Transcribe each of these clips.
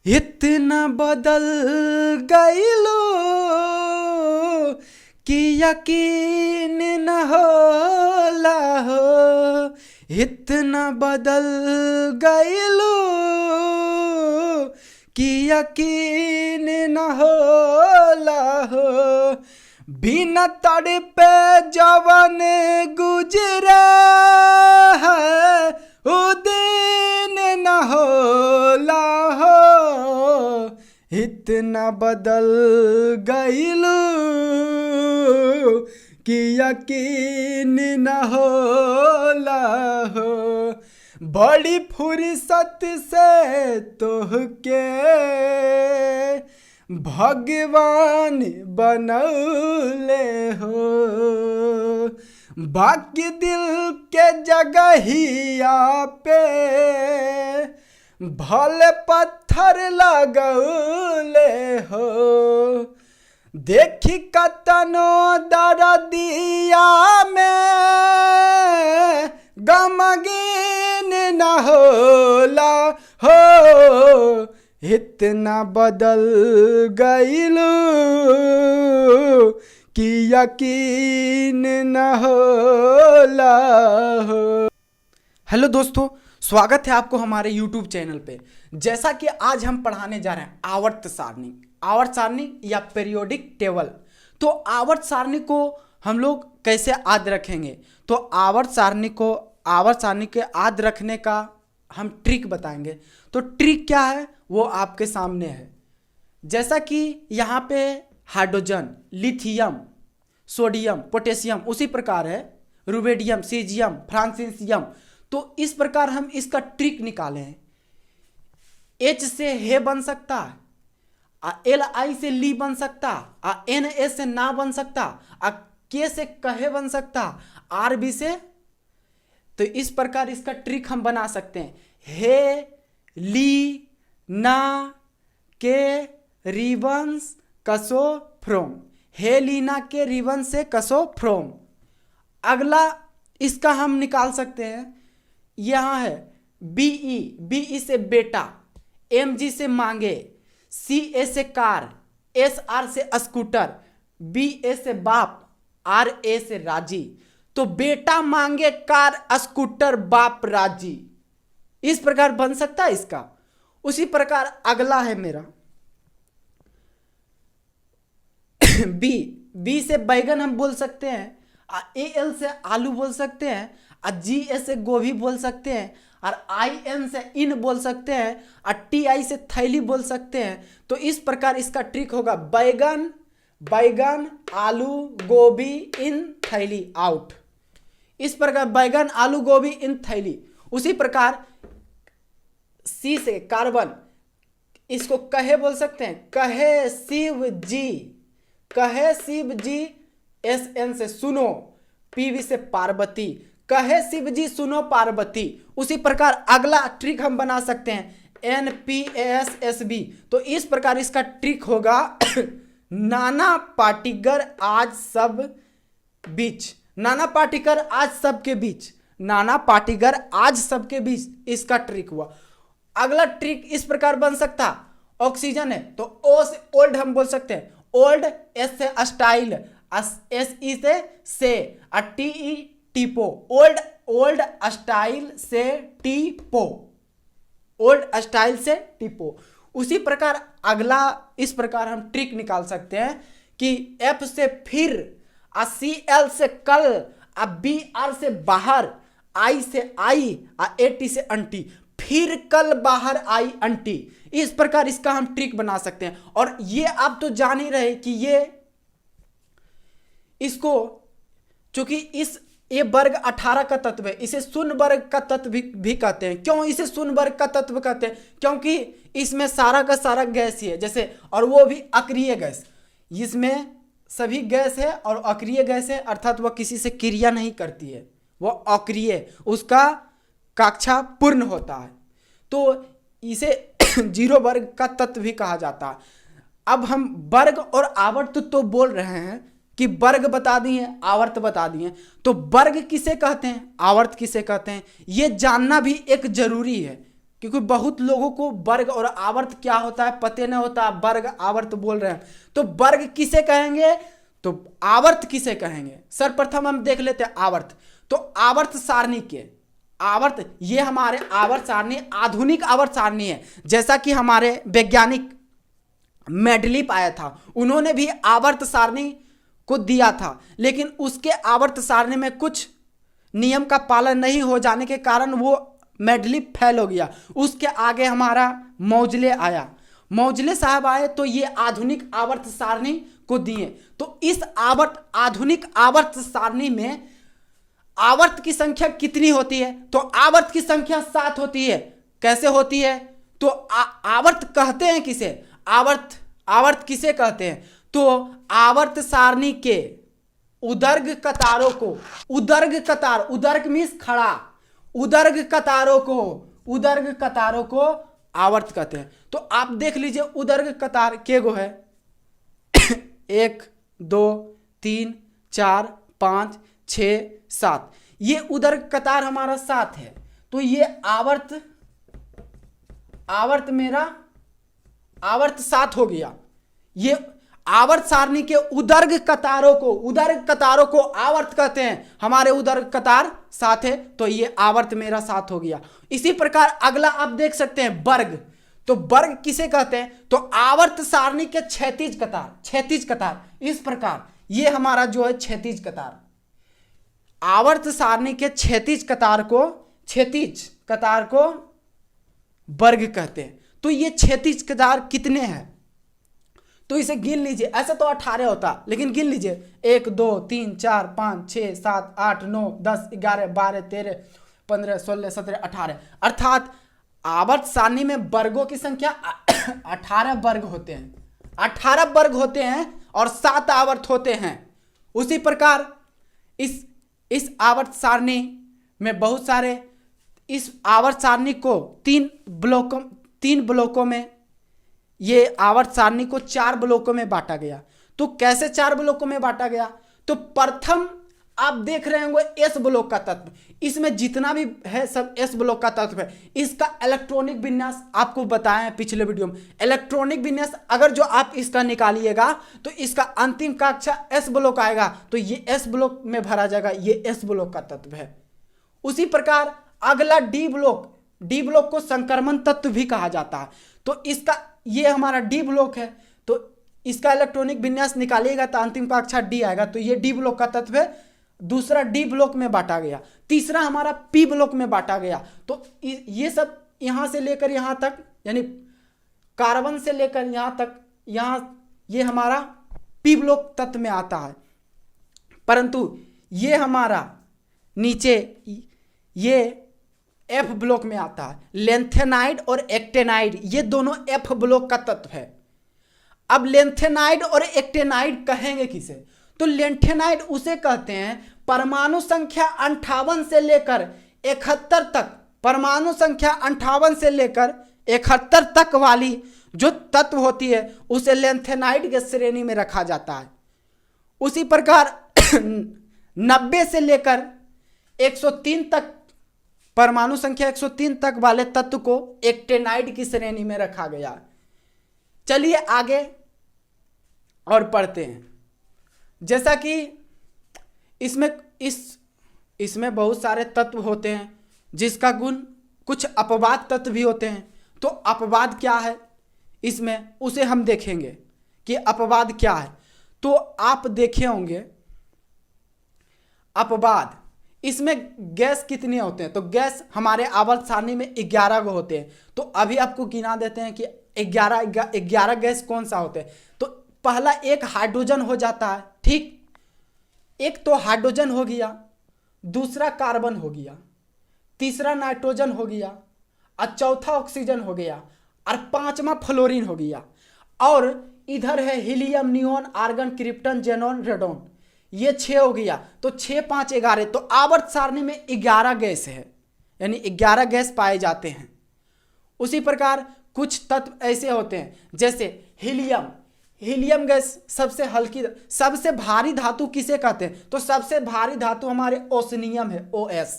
इतना बदल गईलो कि यकीन न होला हो। इतना बदल गईलो कि यकीन न होला हो। बिना तड़पे जवन गुजरा है ओ दिन न होला हो। इतना बदल गईलू कि यकीन न होला हो। बड़ी फुर्सत से तोहके भगवान बनौले हो। बाकी दिल के जगहिया पे भले पत्थर लगौले हो। देखी कतनो दरदिया में गमगीन न होला हो। इतना बदल गईलू कि यकीन न होला हो। हेलो दोस्तों, स्वागत है आपको हमारे YouTube चैनल पे। जैसा कि आज हम पढ़ाने जा रहे हैं आवर्त सारणी या पीरियोडिक टेबल। तो आवर्त सारणी को हम लोग कैसे याद रखेंगे, तो आवर्त सारणी के याद रखने का हम ट्रिक बताएंगे। तो ट्रिक क्या है वो आपके सामने है। जैसा कि यहाँ पे हाइड्रोजन, लिथियम, सोडियम, पोटेशियम, उसी प्रकार है रुबेडियम, सीजियम, फ्रांसीसियम। तो इस प्रकार हम इसका ट्रिक निकाले हैं। H से हे बन सकता, LI से ली बन सकता, NA से ना बन सकता, K से कहे बन सकता, RB से। तो इस प्रकार इसका ट्रिक हम बना सकते हैं। हे, ली, ना, के, रिबन्स, कसो, फ्रोम। हे, ली, ना, के, रिबन से कसो, फ्रोम। अगला इसका हम निकाल सकते हैं। यहाँ है BE से बेटा, MG से मांगे, CA से कार, SR से स्कूटर, BA से बाप, RA से राजी। तो बेटा मांगे कार स्कूटर बाप राजी, इस प्रकार बन सकता है इसका। उसी प्रकार अगला है मेरा बी से बैगन हम बोल सकते हैं, AL से आलू बोल सकते हैं, GA से गोभी बोल सकते हैं, और IN से इन बोल सकते हैं, और TI से थैली बोल सकते हैं। तो इस प्रकार इसका ट्रिक होगा बैगन आलू गोभी इन थैली आउट। इस प्रकार बैगन आलू गोभी इन थैली। उसी प्रकार C से कार्बन, इसको कहे बोल सकते हैं, कहे शिव जी, SN से सुनो, PV से पार्वती, कहे शिव जी सुनो पार्वती। उसी प्रकार अगला ट्रिक हम बना सकते हैं NPASSB। तो इस प्रकार इसका ट्रिक होगा नाना पाटीगर आज सब बीच, नाना पाटीगर आज सबके बीच, नाना पाटीगर आज सबके बीच। इसका ट्रिक हुआ। अगला ट्रिक इस प्रकार बन सकता, ऑक्सीजन है तो O से ओल्ड हम बोल सकते हैं, ओल्ड, S से स्टाइल, SE से TE टीपो, ओल्ड स्टाइल से टीपो, ओल्ड स्टाइल से टीपो। उसी प्रकार अगला इस प्रकार हम ट्रिक निकाल सकते हैं कि F से फिर, CL से कल, BR से बाहर, I से आई, AT से अंटी, फिर कल बाहर आई अंटी। इस प्रकार इसका हम ट्रिक बना सकते हैं। और ये आप तो जान ही रहे कि इसको चूंकि ये वर्ग 18 का तत्व है, इसे शून्य वर्ग का तत्व भी कहते हैं। क्यों इसे शून्य वर्ग का तत्व कहते हैं? क्योंकि इसमें सारा का सारा गैस ही है, जैसे, और वो भी अक्रिय गैस। इसमें सभी गैस है और अक्रिय गैस है, अर्थात वह किसी से क्रिया नहीं करती है, वह अक्रिय, उसका कक्षा पूर्ण होता है। तो इसे जीरो वर्ग का तत्व भी कहा जाता है। अब हम वर्ग और आवर्त तो बोल रहे हैं कि वर्ग बता दिए, आवर्त बता दिए, तो वर्ग किसे कहते हैं, आवर्त किसे कहते हैं, ये जानना भी एक जरूरी है। क्योंकि बहुत लोगों को वर्ग और आवर्त क्या होता है पते नहीं होता, वर्ग आवर्त बोल रहे हैं। तो वर्ग किसे कहेंगे तो आवर्त किसे कहेंगे। सर्वप्रथम हम देख लेते हैं आवर्त। तो आवर्त सारणी के आवर्त, ये हमारे आवर्त सारणी आधुनिक आवर्त सारणी है। जैसा कि हमारे वैज्ञानिक मेंडलीव आया था, उन्होंने भी आवर्त सारणी को दिया था, लेकिन उसके आवर्त सारणी में कुछ नियम का पालन नहीं हो जाने के कारण वो मेंडलीव फेल हो गया। उसके आगे हमारा मौजले आया, मौजले साहब आए तो ये आधुनिक आवर्त सारणी को दिए। तो इस आधुनिक आवर्त सारणी में आवर्त की संख्या कितनी होती है तो आवर्त की संख्या 7 होती है। कैसे होती है तो आवर्त कहते हैं किसे, आवर्त किसे कहते हैं तो आवर्त सारणी के उदर्ग कतारों को, उदर्ग मीन्स खड़ा, उदर्ग कतारों को आवर्त कहते हैं। तो आप देख लीजिए उदर्ग कतार के गो है 1 2 3 4 5 6 7, ये उदर्ग कतार हमारा 7 है। तो ये आवर्त मेरा आवर्त 7 हो गया। ये आवर्त सारणी के उदर्ग कतारों को आवर्त कहते हैं। हमारे उदर्ग कतार 7 है तो ये आवर्त मेरा 7 हो गया। इसी प्रकार अगला आप देख सकते हैं वर्ग। तो वर्ग किसे कहते हैं तो आवर्त सारणी के क्षैतिज कतार, इस प्रकार ये हमारा जो है क्षैतिज कतार, आवर्त सारणी के क्षैतिज कतार को वर्ग कहते हैं। तो ये क्षैतिज कतार कितने हैं तो इसे गिन लीजिए। ऐसे तो 18 होता, लेकिन गिन लीजिए 1 2 3 4 5 6 7 8 9 10 11 12 13 15 16 17 18, अर्थात आवर्त सारणी में वर्गों की संख्या 18 वर्ग होते हैं। 18 वर्ग होते हैं और 7 आवर्त होते हैं। उसी प्रकार इस आवर्त सारणी में बहुत सारे, इस आवर्त सारणी को 3 ब्लॉकों में, ये आवर्त सारणी को 4 ब्लॉकों में बांटा गया। तो कैसे 4 ब्लॉकों में बांटा गया तो प्रथम आप देख रहे होंगे एस ब्लॉक का तत्व, इसमें जितना भी है सब एस ब्लॉक का तत्व है। इसका इलेक्ट्रॉनिक विन्यास आपको बताया है पिछले वीडियो में। इलेक्ट्रॉनिक विन्यास अगर जो आप इसका निकालिएगा तो इसका अंतिम कक्षा एस ब्लॉक आएगा, तो ये एस ब्लॉक में भरा जाएगा, ये एस ब्लॉक का तत्व है। उसी प्रकार अगला डी ब्लॉक को संक्रमण तत्व भी कहा जाता है। तो इसका ये हमारा डी ब्लॉक है, तो इसका इलेक्ट्रॉनिक विन्यास निकालिएगा तो अंतिम कक्षा डी आएगा, तो ये डी ब्लॉक का तत्व है। दूसरा डी ब्लॉक में बांटा गया। तीसरा हमारा पी ब्लॉक में बांटा गया। तो ये सब यहां से लेकर यहां तक, यानी कार्बन से लेकर यहां तक, ये हमारा पी ब्लॉक तत्व में आता है। परंतु ये हमारा नीचे ये एफ ब्लॉक में आता है। लेंथेनाइड और एक्टेनाइड ये दोनों एफ ब्लॉक का तत्व है। अब लेंथेनाइड और एक्टेनाइड कहेंगे किसे तो लेंथेनाइड उसे कहते हैं परमाणु संख्या 58 से लेकर 71 तक, परमाणु संख्या 58 से लेकर 71 तक वाली जो तत्व होती है उसे लेंथेनाइड के श्रेणी में रखा जाता है। उसी प्रकार 90 से लेकर 103 तक, परमाणु संख्या 103 तक वाले तत्व को एक्टेनाइड की श्रेणी में रखा गया। चलिए आगे और पढ़ते हैं। जैसा कि इसमें बहुत सारे तत्व होते हैं जिसका गुण, कुछ अपवाद तत्व भी होते हैं। तो अपवाद क्या है इसमें उसे हम देखेंगे कि अपवाद क्या है। तो आप देखे होंगे अपवाद, इसमें गैस कितने होते हैं तो गैस हमारे आवर्त सारणी में 11 गो होते हैं। तो अभी आपको गिना देते हैं कि 11 गैस कौन सा होते हैं। तो पहला एक हाइड्रोजन हो जाता है, ठीक, एक तो हाइड्रोजन हो गया, दूसरा कार्बन हो गया, तीसरा नाइट्रोजन हो गया, और चौथा ऑक्सीजन हो गया, और पांचवा फ्लोरीन हो गया। और इधर है helium, neon, argon, krypton, xenon, radon, ये 6 हो गया। तो 6 5 11, तो आवर्त सारणी में 11 गैस है, यानी 11 गैस पाए जाते हैं। उसी प्रकार कुछ तत्व ऐसे होते हैं जैसे हीलियम गैस सबसे हल्की, सबसे भारी धातु किसे कहते हैं तो सबसे भारी धातु हमारे ओसनियम है, OS।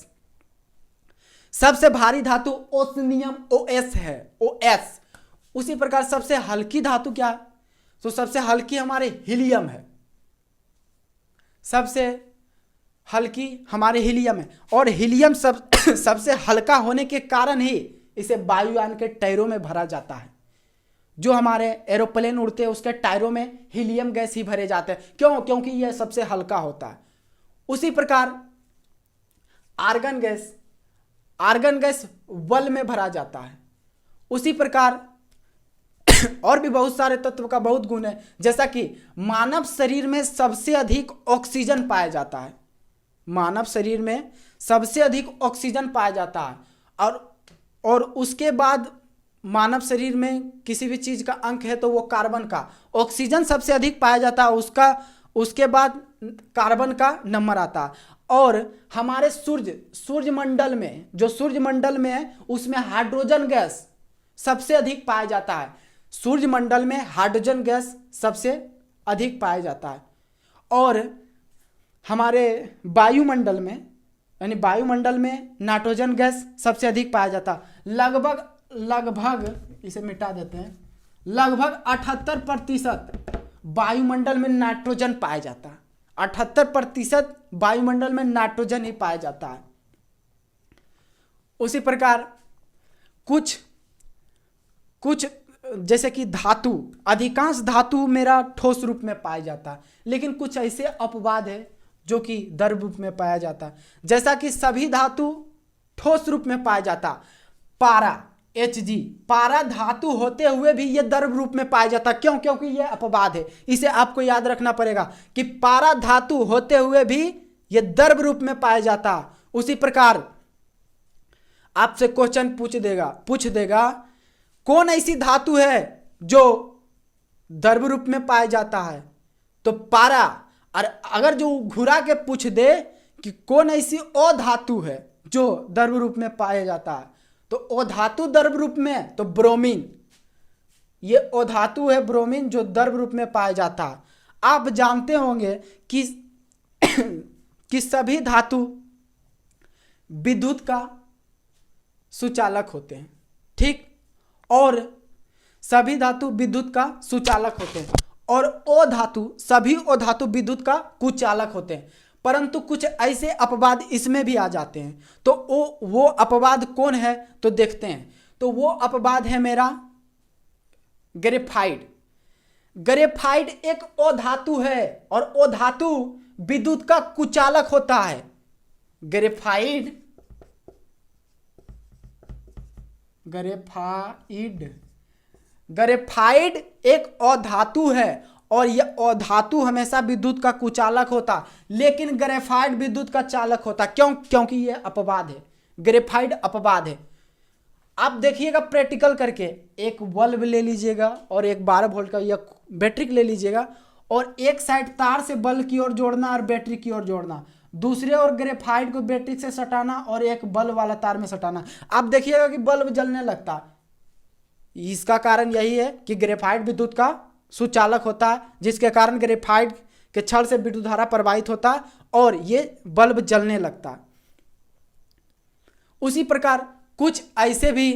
सबसे भारी धातु ओस्मियम OS है, OS। उसी प्रकार सबसे हल्की धातु क्या है? तो सबसे हल्की हमारे हीलियम है, सबसे हल्की हमारे हीलियम है। और हीलियम सबसे हल्का होने के कारण ही इसे वायुयान के टायरों में भरा जाता है। जो हमारे एरोप्लेन उड़ते हैं उसके टायरों में हीलियम गैस ही भरे जाते हैं। क्यों? क्योंकि यह सबसे हल्का होता है। उसी प्रकार आर्गन गैस बल में भरा जाता है। उसी प्रकार और भी बहुत सारे तत्व का बहुत गुण है, जैसा कि मानव शरीर में सबसे अधिक ऑक्सीजन पाया जाता है। मानव शरीर में सबसे अधिक ऑक्सीजन पाया जाता है। और उसके बाद मानव शरीर में किसी भी चीज का अंक है तो वो कार्बन का। ऑक्सीजन सबसे अधिक पाया जाता है, उसके बाद कार्बन का नंबर आता है। और हमारे सूर्यमंडल में, जो सूर्यमंडल में है उसमें हाइड्रोजन गैस सबसे अधिक पाया जाता है। सूर्यमंडल में हाइड्रोजन गैस सबसे अधिक पाया जाता है। और हमारे वायुमंडल में, यानी वायुमंडल में नाइट्रोजन गैस सबसे अधिक पाया जाता है। लगभग इसे मिटा देते हैं, लगभग 78% वायुमंडल में नाइट्रोजन पाया जाता है। 78% वायुमंडल में नाइट्रोजन ही पाया जाता है। उसी प्रकार कुछ जैसे कि धातु, अधिकांश धातु मेरा ठोस रूप में पाया जाता है, लेकिन कुछ ऐसे अपवाद है जो कि द्रव रूप में पाया जाता है। जैसा कि सभी धातु ठोस रूप में पाया जाता। पारा Hg, पारा धातु होते हुए भी यह द्रव रूप में पाया जाता। क्यों? क्योंकि यह अपवाद है। इसे आपको याद रखना पड़ेगा कि पारा धातु होते हुए भी यह द्रव रूप में पाया जाता। उसी प्रकार आपसे क्वेश्चन पूछ देगा कौन ऐसी धातु है जो द्रव रूप में पाया जाता है? तो पारा। और अगर जो घुरा के पूछ दे कि कौन ऐसी अधातु है जो द्रव रूप में पाया जाता है, तो अधातु द्रव रूप में तो ब्रोमीन, ये अधातु है ब्रोमीन जो द्रव रूप में पाया जाता है। आप जानते होंगे कि सभी धातु विद्युत का सुचालक होते हैं, ठीक? और सभी धातु विद्युत का सुचालक होते हैं। और सभी अधातु विद्युत का कुचालक होते हैं। परंतु कुछ ऐसे अपवाद इसमें भी आ जाते हैं। तो वो अपवाद कौन है तो देखते हैं। तो वो अपवाद है मेरा ग्रेफाइट। ग्रेफाइट एक अधातु है और अधातु विद्युत का कुचालक होता है। ग्रेफाइट एक अधातु है और यह अधातु हमेशा विद्युत का कुचालक होता, लेकिन ग्रेफाइट विद्युत का चालक होता। क्यों? क्योंकि यह अपवाद है, ग्रेफाइट अपवाद है। आप देखिएगा प्रैक्टिकल करके, एक बल्ब ले लीजिएगा और एक 12 वोल्ट का या बैटरी ले लीजिएगा और एक साइड तार से बल्ब की ओर जोड़ना और बैटरी की ओर जोड़ना, दूसरे ओर ग्रेफाइट को बैटरी से सटाना और एक बल्ब वाला तार में सटाना। आप देखिएगा कि बल्ब जलने लगता। इसका कारण यही है कि ग्रेफाइट विद्युत का सुचालक होता है, जिसके कारण ग्रेफाइट के छड़ से विद्युत धारा प्रवाहित होता है और ये बल्ब जलने लगता। उसी प्रकार कुछ ऐसे भी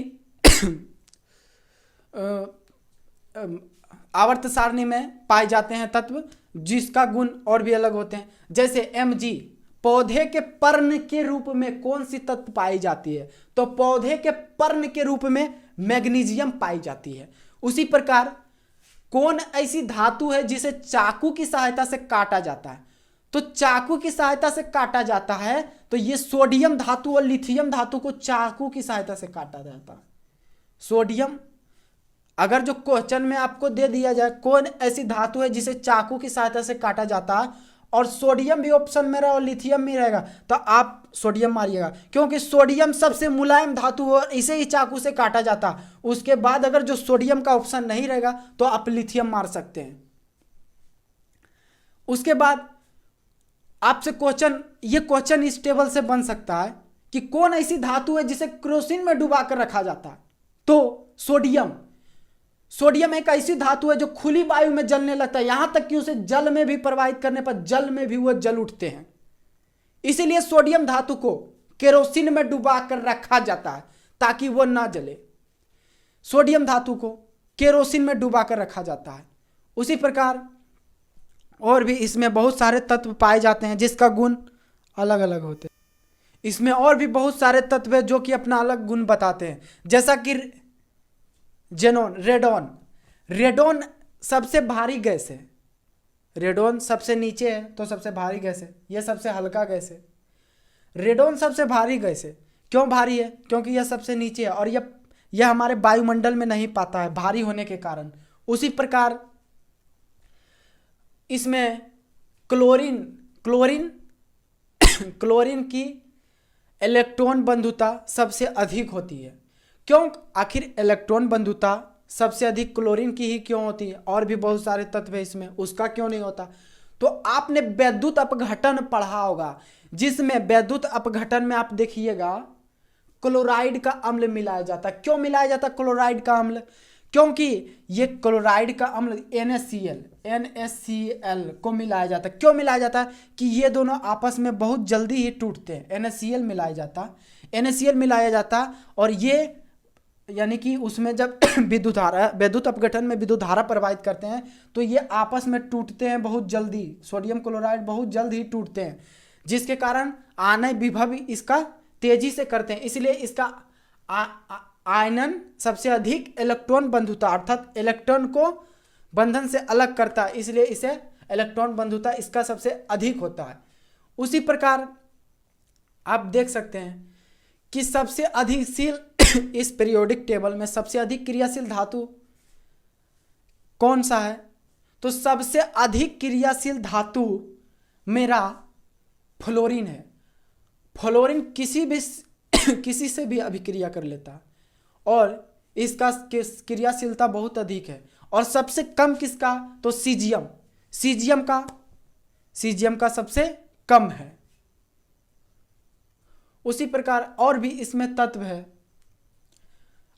आवर्त सारणी में पाए जाते हैं तत्व जिसका गुण और भी अलग होते हैं। जैसे Mg, पौधे के पर्ण के रूप में कौन सी तत्व पाई जाती है? तो पौधे के पर्ण के रूप में मैग्नीशियम पाई जाती है। उसी प्रकार कौन ऐसी धातु है जिसे चाकू की सहायता से काटा जाता है? तो चाकू की सहायता से काटा जाता है तो ये सोडियम धातु और लिथियम धातु को चाकू की सहायता से काटा जाता है। सोडियम, अगर जो क्वेश्चन में आपको दे दिया जाए कौन ऐसी धातु है जिसे चाकू की सहायता से काटा जाता है और सोडियम भी ऑप्शन में रहा और लिथियम भी रहेगा, तो आप सोडियम मारिएगा, क्योंकि सोडियम सबसे मुलायम धातु है और इसे ही चाकू से काटा जाता। उसके बाद अगर जो सोडियम का ऑप्शन नहीं रहेगा तो आप लिथियम मार सकते हैं। उसके बाद आपसे क्वेश्चन इस टेबल से बन सकता है कि कौन ऐसी धातु है जिसे केरोसिन में डुबा कर रखा जाता है? तो सोडियम एक ऐसी धातु है जो खुली वायु में जलने लगता है, यहां तक कि उसे जल में भी प्रवाहित करने पर जल में भी वो जल उठते हैं। इसीलिए सोडियम धातु को केरोसिन में डुबा कर रखा जाता है ताकि वो ना जले। सोडियम धातु को केरोसिन में डुबा कर रखा जाता है। उसी प्रकार और भी इसमें बहुत सारे तत्व पाए जाते हैं जिसका गुण अलग अलग होते हैं। इसमें और भी बहुत सारे तत्व हैं जो कि अपना अलग गुण बताते हैं, जैसा कि जेनॉन, रेडॉन। रेडॉन सबसे भारी गैस है। रेडॉन सबसे नीचे है तो सबसे भारी गैस है, यह सबसे हल्का गैस है। रेडॉन सबसे भारी गैस है। क्यों भारी है? क्योंकि यह सबसे नीचे है और यह हमारे वायुमंडल में नहीं पाता है भारी होने के कारण। उसी प्रकार इसमें क्लोरीन की इलेक्ट्रॉन बंधुता सबसे अधिक होती है। क्यों? आखिर इलेक्ट्रॉन बंधुता सबसे अधिक क्लोरीन की ही क्यों होती है? और भी बहुत सारे तत्व है इसमें, उसका क्यों नहीं होता? तो आपने वैद्युत अपघटन पढ़ा होगा, जिसमें वैद्युत अपघटन में आप देखिएगा क्लोराइड का अम्ल मिलाया जाता। क्यों मिलाया जाता क्लोराइड का अम्ल? क्योंकि ये क्लोराइड का अम्ल NaCl को मिलाया जाता। क्यों मिलाया जाता? कि ये दोनों आपस में बहुत जल्दी ही टूटते हैं। NaCl मिलाया जाता और ये यानी कि उसमें जब विद्युत अपघटन में विद्युत धारा प्रवाहित करते हैं तो ये आपस में टूटते हैं बहुत जल्दी। सोडियम क्लोराइड बहुत जल्द ही टूटते हैं, जिसके कारण आनय विभव इसका तेजी से करते हैं। इसलिए इसका आयनन सबसे अधिक इलेक्ट्रॉन बंधुता अर्थात इलेक्ट्रॉन को बंधन से अलग करता है, इसलिए इसे इलेक्ट्रॉन बंधुता इसका सबसे अधिक होता है। उसी प्रकार आप देख सकते हैं कि सबसे अधिकशील इस पीरियोडिक टेबल में सबसे अधिक क्रियाशील धातु कौन सा है? तो सबसे अधिक क्रियाशील धातु मेरा फ्लोरीन है। फ्लोरीन किसी से भी अभिक्रिया कर लेता है और इसका क्रियाशीलता बहुत अधिक है। और सबसे कम किसका? तो सीजियम का सबसे कम है। उसी प्रकार और भी इसमें तत्व है।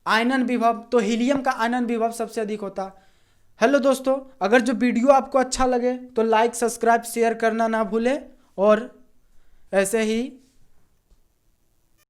आयनन विभव, तो हीलियम का आयनन विभव सबसे अधिक होता। हेलो दोस्तों, अगर जो वीडियो आपको अच्छा लगे तो लाइक, सब्सक्राइब, शेयर करना ना भूलें और ऐसे ही